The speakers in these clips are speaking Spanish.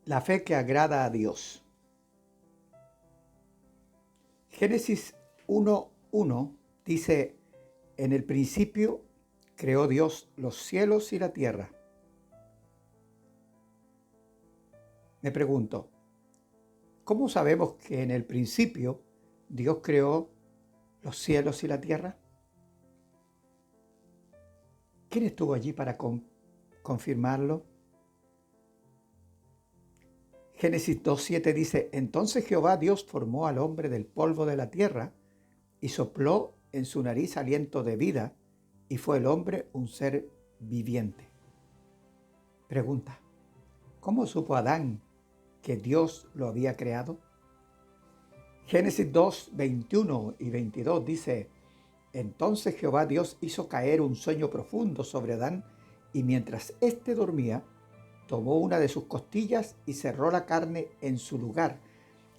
La fe que agrada a Dios. Génesis 1:1 dice, en el principio creó Dios los cielos y la tierra. Me pregunto, ¿cómo sabemos que en el principio Dios creó los cielos y la tierra? ¿Quién estuvo allí para confirmarlo? Génesis 2:7 dice, entonces Jehová Dios formó al hombre del polvo de la tierra y sopló en su nariz aliento de vida, y fue el hombre un ser viviente. Pregunta, ¿cómo supo Adán que Dios lo había creado? Génesis 2:21 y 22 dice, entonces Jehová Dios hizo caer un sueño profundo sobre Adán, y mientras éste dormía, tomó una de sus costillas y cerró la carne en su lugar.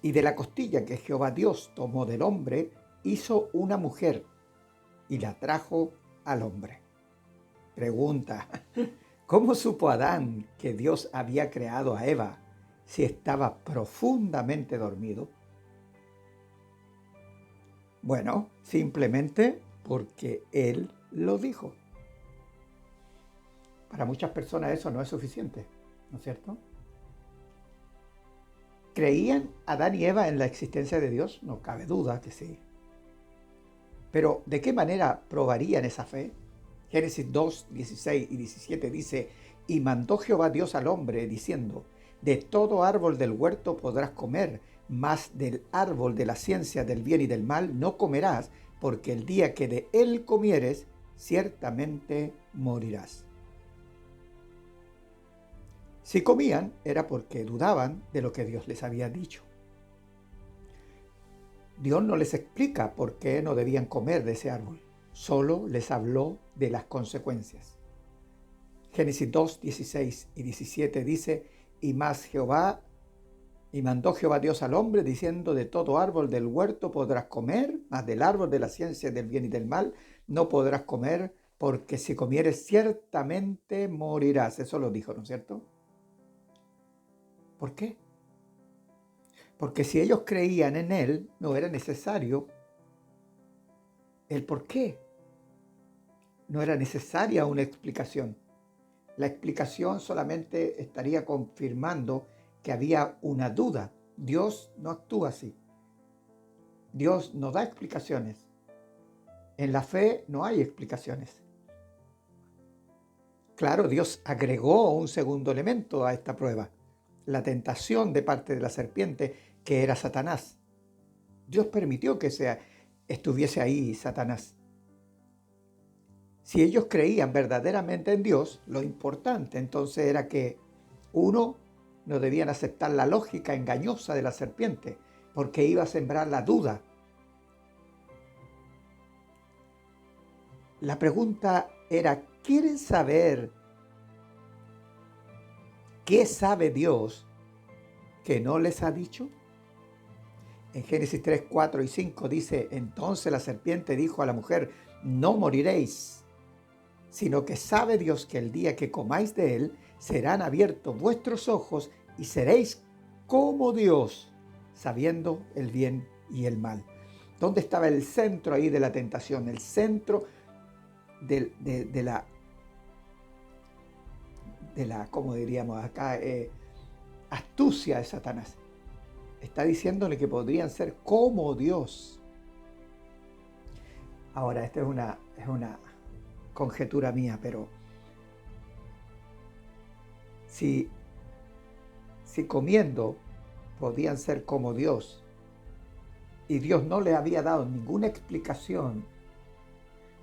Y de la costilla que Jehová Dios tomó del hombre, hizo una mujer y la trajo al hombre. Pregunta, ¿cómo supo Adán que Dios había creado a Eva si estaba profundamente dormido? Bueno, simplemente porque él lo dijo. Para muchas personas eso no es suficiente, ¿no es cierto? ¿Creían Adán y Eva en la existencia de Dios? No cabe duda que sí. Pero ¿de qué manera probarían esa fe? Génesis 2:16 y 17 dice, y mandó Jehová Dios al hombre, diciendo, de todo árbol del huerto podrás comer, mas del árbol de la ciencia del bien y del mal no comerás, porque el día que de él comieres, ciertamente morirás. Si comían, era porque dudaban de lo que Dios les había dicho. Dios no les explica por qué no debían comer de ese árbol, solo les habló de las consecuencias. Génesis 2:16 y 17 dice, y mandó Jehová Dios al hombre, diciendo, de todo árbol del huerto podrás comer, mas del árbol de la ciencia del bien y del mal no podrás comer, porque si comieres ciertamente morirás. Eso lo dijo, ¿no es cierto? ¿Por qué? Porque si ellos creían en él, no era necesario el por qué. No era necesaria una explicación. La explicación solamente estaría confirmando que había una duda. Dios no actúa así. Dios no da explicaciones. En la fe no hay explicaciones. Claro, Dios agregó un segundo elemento a esta prueba, la tentación de parte de la serpiente, que era Satanás. Dios permitió que estuviese ahí Satanás. Si ellos creían verdaderamente en Dios, lo importante entonces era que, uno, no debían aceptar la lógica engañosa de la serpiente, porque iba a sembrar la duda. La pregunta era, ¿quieren saber qué sabe Dios que no les ha dicho? En Génesis 3, 4 y 5 dice, entonces la serpiente dijo a la mujer, no moriréis, sino que sabe Dios que el día que comáis de él, serán abiertos vuestros ojos y seréis como Dios, sabiendo el bien y el mal. ¿Dónde estaba el centro ahí de la tentación? El centro de la, ¿cómo diríamos acá? Astucia de Satanás. Está diciéndole que podrían ser como Dios. Ahora, esta es una conjetura mía, pero si comiendo podían ser como Dios y Dios no le había dado ninguna explicación,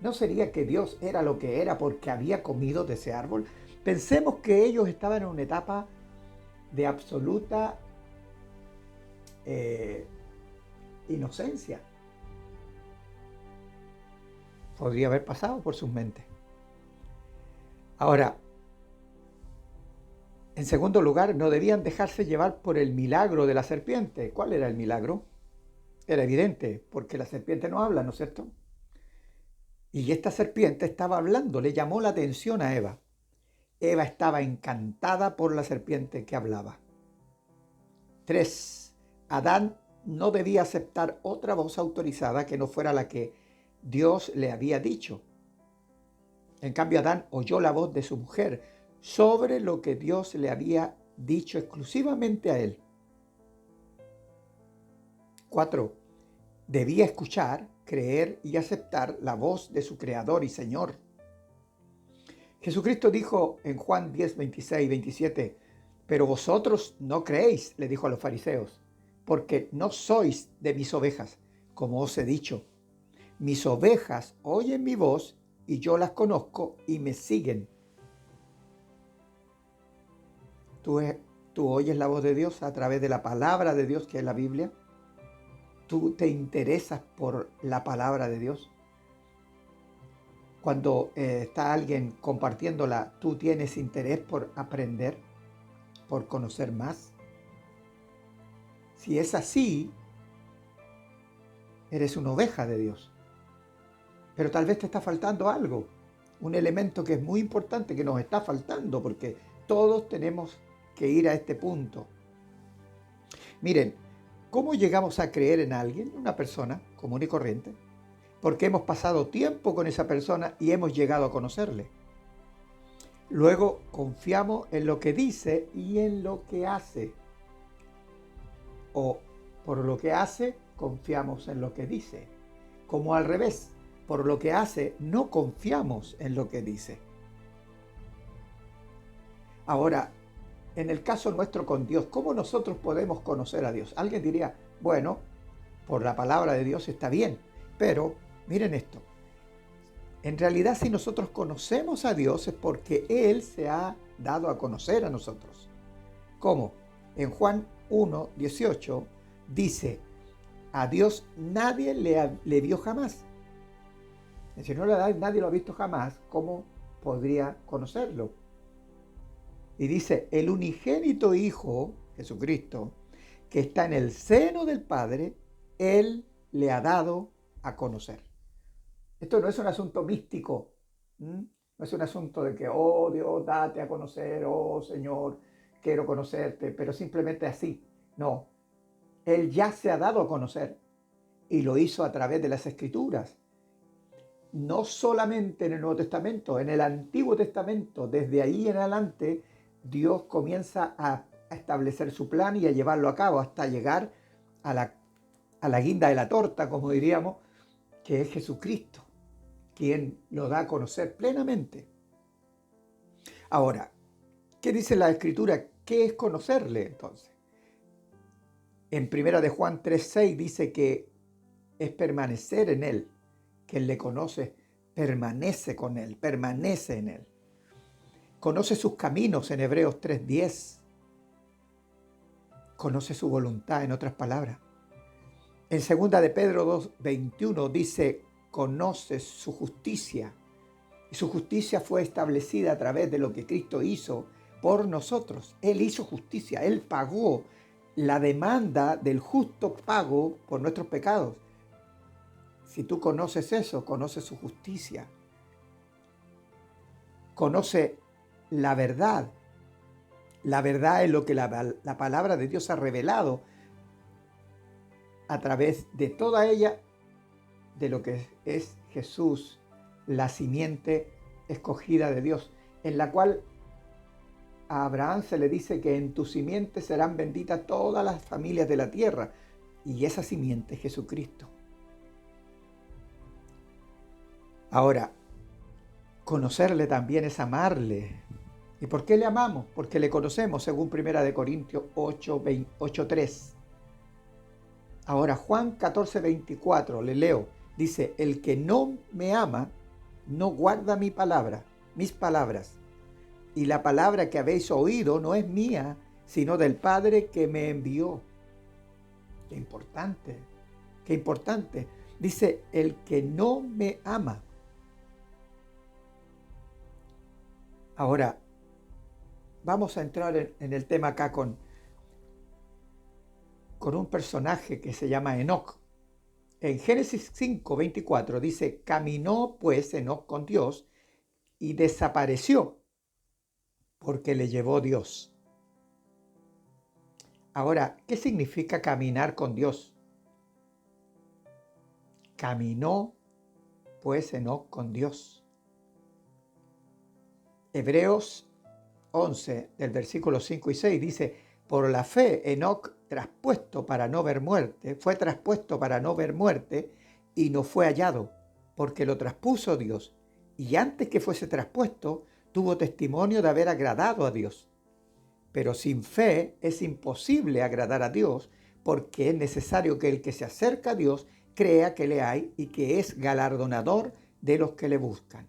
¿no sería que Dios era lo que era porque había comido de ese árbol? Pensemos que ellos estaban en una etapa de absoluta inocencia. Podría haber pasado por sus mentes. Ahora, en segundo lugar, no debían dejarse llevar por el milagro de la serpiente. ¿Cuál era el milagro? Era evidente, porque la serpiente no habla, ¿no es cierto? Y esta serpiente estaba hablando, le llamó la atención a Eva. Eva estaba encantada por la serpiente que hablaba. 3. Adán no debía aceptar otra voz autorizada que no fuera la que Dios le había dicho. En cambio, Adán oyó la voz de su mujer sobre lo que Dios le había dicho exclusivamente a él. 4. Debía escuchar, creer y aceptar la voz de su Creador y Señor. Jesucristo dijo en Juan 10, 26 y 27, pero vosotros no creéis, le dijo a los fariseos, porque no sois de mis ovejas, como os he dicho. Mis ovejas oyen mi voz y yo las conozco y me siguen. ¿Tú oyes la voz de Dios a través de la palabra de Dios, que es la Biblia? ¿Tú te interesas por la palabra de Dios? Cuando está alguien compartiéndola, ¿tú tienes interés por aprender, por conocer más? Si es así, eres una oveja de Dios. Pero tal vez te está faltando algo, un elemento que es muy importante, que nos está faltando, porque todos tenemos que ir a este punto. Miren, ¿cómo llegamos a creer en alguien, una persona común y corriente? Porque hemos pasado tiempo con esa persona y hemos llegado a conocerle. Luego confiamos en lo que dice y en lo que hace. O por lo que hace, confiamos en lo que dice. Como al revés, por lo que hace, no confiamos en lo que dice. Ahora, en el caso nuestro con Dios, ¿cómo nosotros podemos conocer a Dios? Alguien diría, bueno, por la palabra de Dios está bien, pero miren esto. En realidad, si nosotros conocemos a Dios es porque Él se ha dado a conocer a nosotros. ¿Cómo? En Juan 1, 18 dice, a Dios nadie le vio jamás. Si no nadie lo ha visto jamás, ¿cómo podría conocerlo? Y dice, el unigénito Hijo, Jesucristo, que está en el seno del Padre, Él le ha dado a conocer. Esto no es un asunto místico, no es un asunto de que, oh Dios, date a conocer, oh Señor, quiero conocerte, pero simplemente así. No, Él ya se ha dado a conocer y lo hizo a través de las Escrituras. No solamente en el Nuevo Testamento, en el Antiguo Testamento, desde ahí en adelante, Dios comienza a establecer su plan y a llevarlo a cabo hasta llegar a la guinda de la torta, como diríamos, que es Jesucristo, quien lo da a conocer plenamente. Ahora, ¿qué dice la Escritura? ¿Qué es conocerle entonces? En 1 de Juan 3:6 dice que es permanecer en Él, que Él le conoce, permanece con Él, permanece en Él. Conoce sus caminos en Hebreos 3:10. Conoce su voluntad, en otras palabras. En 2 de Pedro 2:21 dice, conoce su justicia. Y su justicia fue establecida a través de lo que Cristo hizo por nosotros. Él hizo justicia, Él pagó la demanda del justo pago por nuestros pecados. Si tú conoces eso, conoces su justicia. Conoce la verdad. La verdad es lo que la palabra de Dios ha revelado a través de toda ella, de lo que es Jesús, la simiente escogida de Dios, en la cual a Abraham se le dice que en tu simiente serán benditas todas las familias de la tierra. Y esa simiente es Jesucristo. Ahora, conocerle también es amarle. ¿Y por qué le amamos? Porque le conocemos, según 1 Corintios 8:3. Ahora, Juan 14:24, le leo. Dice, el que no me ama, no guarda mis palabras. Y la palabra que habéis oído no es mía, sino del Padre que me envió. Qué importante, qué importante. Dice, el que no me ama. Ahora, vamos a entrar en el tema acá con un personaje que se llama Enoc. En Génesis 5:24 dice, caminó pues Enoc con Dios y desapareció porque le llevó Dios. Ahora, ¿qué significa caminar con Dios? Caminó pues Enoc con Dios. Hebreos 11, del versículo 5 y 6 dice, por la fe Enoc fue traspuesto para no ver muerte y no fue hallado, porque lo traspuso Dios. Y antes que fuese traspuesto, tuvo testimonio de haber agradado a Dios. Pero sin fe es imposible agradar a Dios, porque es necesario que el que se acerca a Dios crea que le hay y que es galardonador de los que le buscan.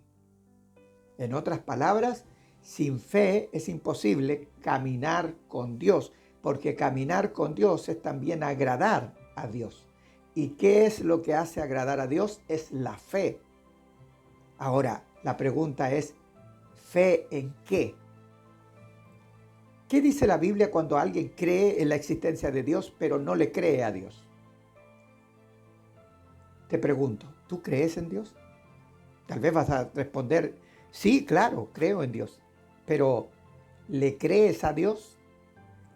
En otras palabras, sin fe es imposible caminar con Dios, porque caminar con Dios es también agradar a Dios. ¿Y qué es lo que hace agradar a Dios? Es la fe. Ahora, la pregunta es, ¿fe en qué? ¿Qué dice la Biblia cuando alguien cree en la existencia de Dios, pero no le cree a Dios? Te pregunto, ¿tú crees en Dios? Tal vez vas a responder, sí, claro, creo en Dios. Pero, ¿le crees a Dios?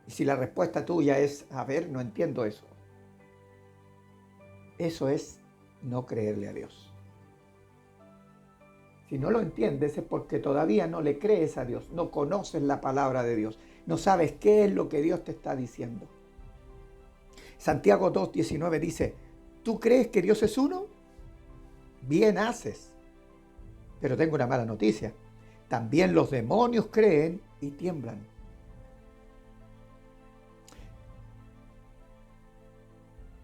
Y si la respuesta tuya es, a ver, no entiendo eso. Eso es no creerle a Dios. Si no lo entiendes es porque todavía no le crees a Dios, no conoces la palabra de Dios, no sabes qué es lo que Dios te está diciendo. Santiago 2:19 dice, ¿tú crees que Dios es uno? Bien haces. Pero tengo una mala noticia. También los demonios creen y tiemblan.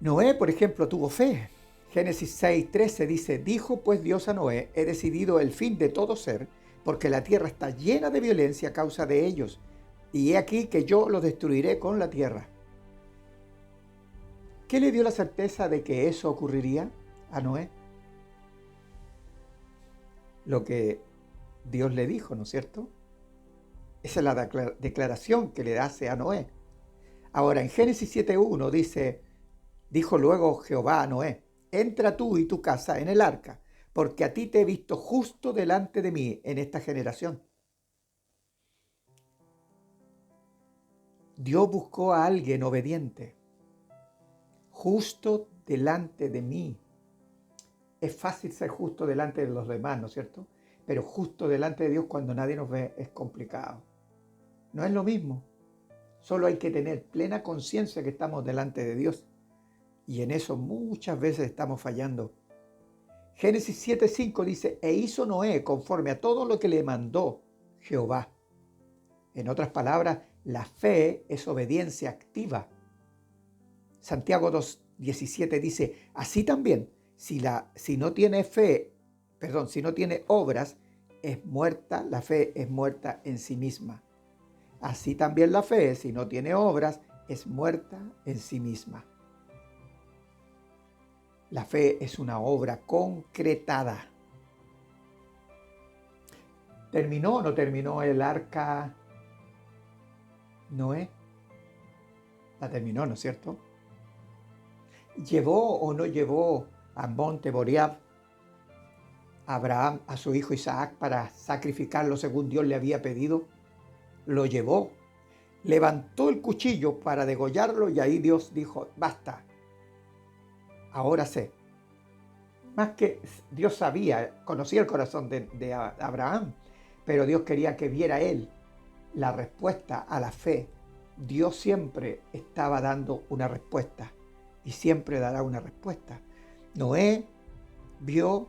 Noé, por ejemplo, tuvo fe. Génesis 6:13 dice, dijo pues Dios a Noé, he decidido el fin de todo ser, porque la tierra está llena de violencia a causa de ellos, y he aquí que yo los destruiré con la tierra. ¿Qué le dio la certeza de que eso ocurriría a Noé? Lo que Dios le dijo, ¿no es cierto? Esa es la declaración que le hace a Noé. Ahora, en Génesis 7:1 dice, dijo luego Jehová a Noé, entra tú y tu casa en el arca, porque a ti te he visto justo delante de mí en esta generación. Dios buscó a alguien obediente, justo delante de mí. Es fácil ser justo delante de los demás, ¿no es cierto? Pero justo delante de Dios cuando nadie nos ve es complicado. No es lo mismo. Solo hay que tener plena conciencia que estamos delante de Dios. Y en eso muchas veces estamos fallando. Génesis 7:5 dice, e hizo Noé conforme a todo lo que le mandó Jehová. En otras palabras, la fe es obediencia activa. Santiago 2:17 dice, así también, si no tiene obras, es muerta, la fe es muerta en sí misma. Así también la fe, si no tiene obras, es muerta en sí misma. La fe es una obra concretada. ¿Terminó o no terminó el arca Noé? La terminó, ¿no es cierto? ¿Llevó o no llevó a monte Moriah Abraham a su hijo Isaac para sacrificarlo según Dios le había pedido? Lo llevó. Levantó el cuchillo para degollarlo y ahí Dios dijo, basta, ahora sé. Más que Dios sabía, conocía el corazón de Abraham, pero Dios quería que viera él la respuesta a la fe. Dios siempre estaba dando una respuesta y siempre dará una respuesta. Noé vio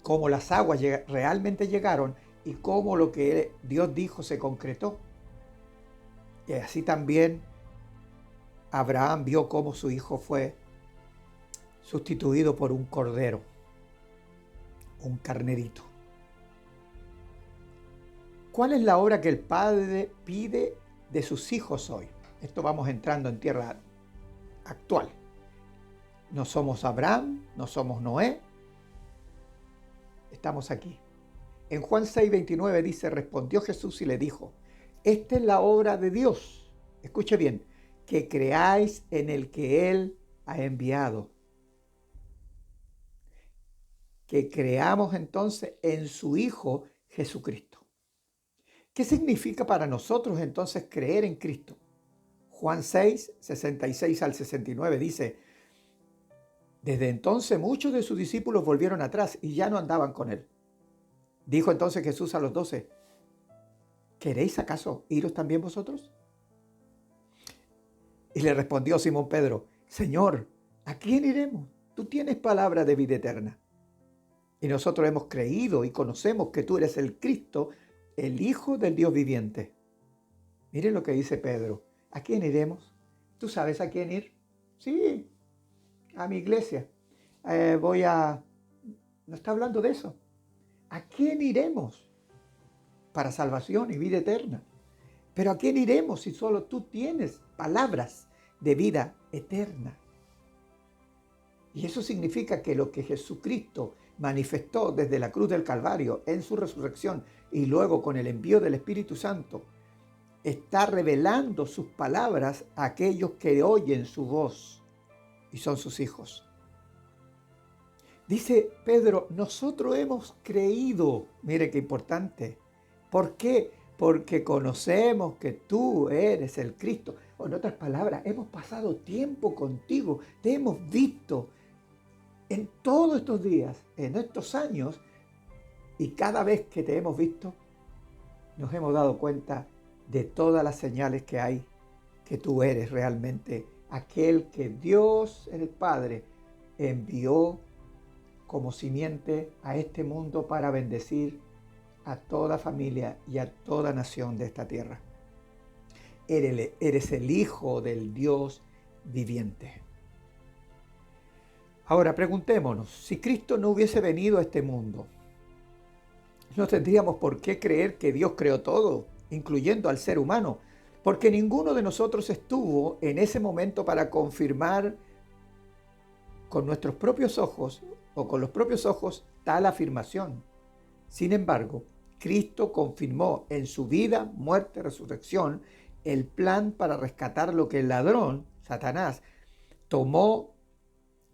cómo las aguas realmente llegaron y cómo lo que Dios dijo se concretó. Y así también Abraham vio cómo su hijo fue sustituido por un cordero, un carnerito. ¿Cuál es la obra que el Padre pide de sus hijos hoy? Esto vamos entrando en tierra actual. No somos Abraham, no somos Noé, estamos aquí. En Juan 6:29 dice, respondió Jesús y le dijo, esta es la obra de Dios, escuche bien, que creáis en el que Él ha enviado. Que creamos entonces en su Hijo Jesucristo. ¿Qué significa para nosotros entonces creer en Cristo? Juan 6, 66 al 69 dice: desde entonces muchos de sus discípulos volvieron atrás y ya no andaban con él. Dijo entonces Jesús a los 12: ¿queréis acaso iros también vosotros? Y le respondió Simón Pedro: Señor, ¿a quién iremos? Tú tienes palabra de vida eterna. Y nosotros hemos creído y conocemos que tú eres el Cristo, el Hijo del Dios viviente. Miren lo que dice Pedro. ¿A quién iremos? ¿Tú sabes a quién ir? Sí, a mi iglesia. No está hablando de eso. ¿A quién iremos? Para salvación y vida eterna. Pero ¿a quién iremos si solo tú tienes palabras de vida eterna? Y eso significa que lo que Jesucristo manifestó desde la cruz del Calvario en su resurrección y luego con el envío del Espíritu Santo, está revelando sus palabras a aquellos que oyen su voz y son sus hijos. Dice Pedro: nosotros hemos creído. Mire qué importante. ¿Por qué? Porque conocemos que tú eres el Cristo. O en otras palabras, hemos pasado tiempo contigo, te hemos visto en todos estos días, en estos años, y cada vez que te hemos visto, nos hemos dado cuenta de todas las señales que hay, que tú eres realmente aquel que Dios, el Padre, envió como simiente a este mundo para bendecir a toda familia y a toda nación de esta tierra. Eres el Hijo del Dios viviente. Ahora preguntémonos, si Cristo no hubiese venido a este mundo, no tendríamos por qué creer que Dios creó todo, incluyendo al ser humano, porque ninguno de nosotros estuvo en ese momento para confirmar con nuestros propios ojos o con los propios ojos tal afirmación. Sin embargo, Cristo confirmó en su vida, muerte, resurrección, el plan para rescatar lo que el ladrón, Satanás, tomó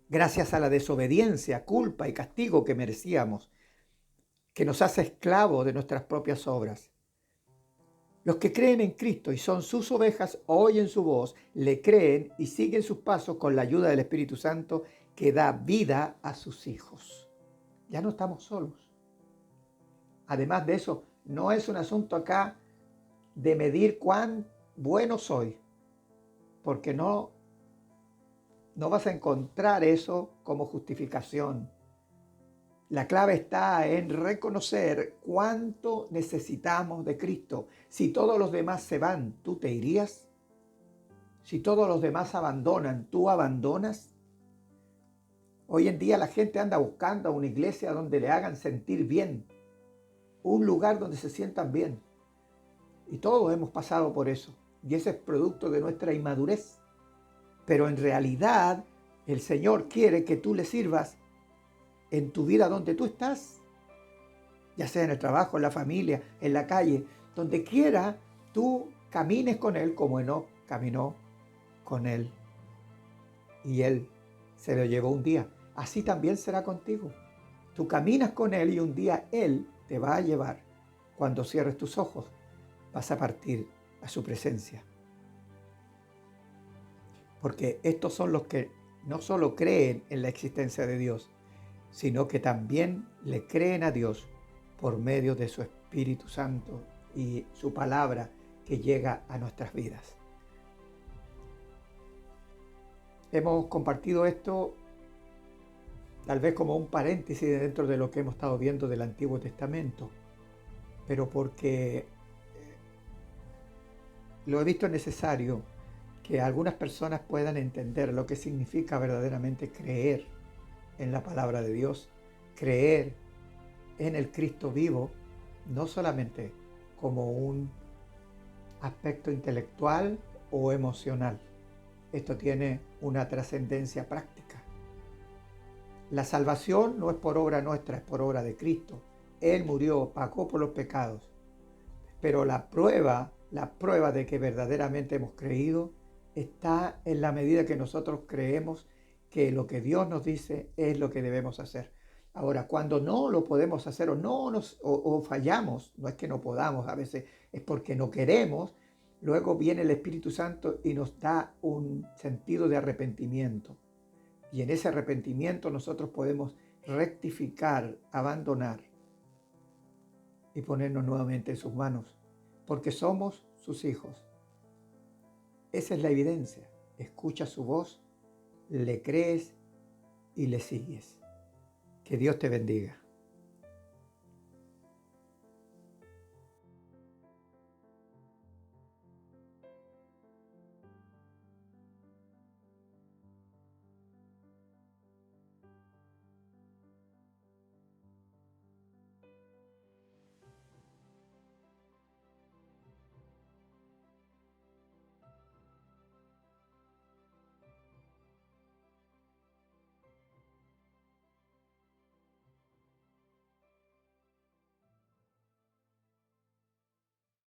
gracias a la desobediencia, culpa y castigo que merecíamos, que nos hace esclavos de nuestras propias obras. Los que creen en Cristo y son sus ovejas, oyen su voz, le creen y siguen sus pasos con la ayuda del Espíritu Santo que da vida a sus hijos. Ya no estamos solos. Además de eso, no es un asunto acá de medir cuán bueno soy, porque no vas a encontrar eso como justificación. La clave está en reconocer cuánto necesitamos de Cristo. Si todos los demás se van, ¿tú te irías? Si todos los demás abandonan, ¿tú abandonas? Hoy en día la gente anda buscando una iglesia donde le hagan sentir bien, un lugar donde se sientan bien. Y todos hemos pasado por eso. Y ese es producto de nuestra inmadurez. Pero en realidad el Señor quiere que tú le sirvas en tu vida donde tú estás, ya sea en el trabajo, en la familia, en la calle, donde quiera tú camines con Él como Enoc caminó con Él. Y Él se lo llevó un día. Así también será contigo. Tú caminas con Él y un día Él te va a llevar. Cuando cierres tus ojos, vas a partir a su presencia. Porque estos son los que no solo creen en la existencia de Dios, sino que también le creen a Dios por medio de su Espíritu Santo y su palabra que llega a nuestras vidas. Hemos compartido esto tal vez como un paréntesis dentro de lo que hemos estado viendo del Antiguo Testamento, pero porque lo he visto necesario que algunas personas puedan entender lo que significa verdaderamente creer en la palabra de Dios, creer en el Cristo vivo, no solamente como un aspecto intelectual o emocional. Esto tiene una trascendencia práctica. La salvación no es por obra nuestra, es por obra de Cristo. Él murió, pagó por los pecados. Pero la prueba de que verdaderamente hemos creído está en la medida que nosotros creemos que lo que Dios nos dice es lo que debemos hacer. Ahora, cuando no lo podemos hacer o fallamos, no es que no podamos, a veces es porque no queremos, Luego viene el Espíritu Santo y nos da un sentido de arrepentimiento. Y en ese arrepentimiento nosotros podemos rectificar, abandonar y ponernos nuevamente en sus manos, porque somos sus hijos. Esa es la evidencia. Escuchas su voz, le crees y le sigues. Que Dios te bendiga.